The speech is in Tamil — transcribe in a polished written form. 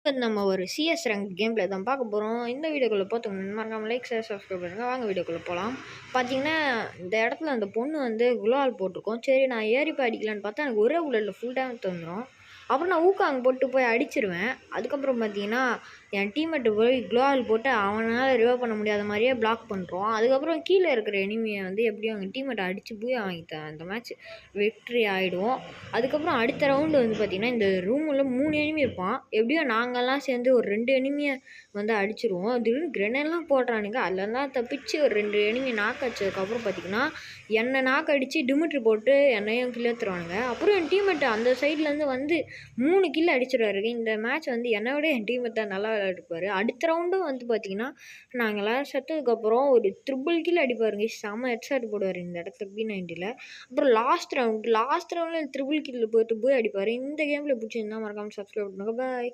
நம்ம ஒரு சிஎஸ் ரேங்க் கேம் பிளே தான் பார்க்க போகிறோம். இந்த வீடியோக்குள்ள போகிறதுக்கு மறக்காம லைக், ஷேர், சப்ஸ்கிரைப் பண்ணுங்க. வாங்க வீடியோக்குள்ள போகலாம். பார்த்தீங்கன்னா, இந்த இடத்துல அந்த பொண்ணு வந்து குளோவால் போட்டிருக்கோம். சரி நான் ஏறி போய் அடிக்கலான்னு பார்த்தா எனக்கு ஒரே புல்லட்ல ஃபுல் டேமேஜ் வந்துடும். அப்புறம் நான் ஊக்காங்க போட்டு போய் அடிச்சிருவேன். அதுக்கப்புறம் பார்த்தீங்கன்னா, என் டீம்மேட்டு போய் குளோவால் போட்டு அவனால் ரிவைவ் பண்ண முடியாத மாதிரியே பிளாக் பண்ணுறோம். அதுக்கப்புறம் கீழே இருக்கிற எனிமியை வந்து எப்படியும் அவங்க டீம்மேட்டை அடித்து பூயா வாங்கிட்டேன். அந்த மேட்ச் வெற்றி ஆகிடுவோம். அதுக்கப்புறம் அடுத்த ரவுண்டு வந்து பார்த்திங்கன்னா, இந்த ரூமில் 3 எனிமி இருப்பான். எப்படியும் நாங்கள்லாம் சேர்ந்து ஒரு 2 எனிமியை வந்து அடிச்சிருவோம். திடீர்னு கிரெனேட்லாம் போடுறானுங்க. அதெல்லாம் தப்பிச்சு ஒரு 2 எனிமி நாக் அடிச்சதுக்கப்புறம் பார்த்திங்கன்னா, என்னை நாக் அடித்து டிமிட்ரி போட்டு என்னையும் கிளேத்துருவானுங்க. அப்புறம் என் டீம்மேட்டு அந்த சைட்லேருந்து வந்து 3 கில் அடிச்சிடுவாரு. இந்த மேட்ச் வந்து என்னை விட என் டீம்மேட் தான் நல்லா விளையாடிருப்பாரு. அடுத்த ரவுண்டும் வந்து பார்த்திங்கன்னா, நாங்கள் எல்லோரும் செத்ததுக்கப்புறம் ஒரு ட்ரிபிள் கில் அடிப்பாருங்க. செம்ம ஹெட்ஷாட் போடுவார் இந்த இடத்துல P90ல. அப்புறம் லாஸ்ட் ரவுண்டில் ட்ரிபிள் கில்ல போயிட்டு போய் அடிப்பார். இந்த கேமில் பிடிச்சிருந்தா மறக்காமல் சப்ஸ்கிரைப் பண்ணுங்கள். பாய்.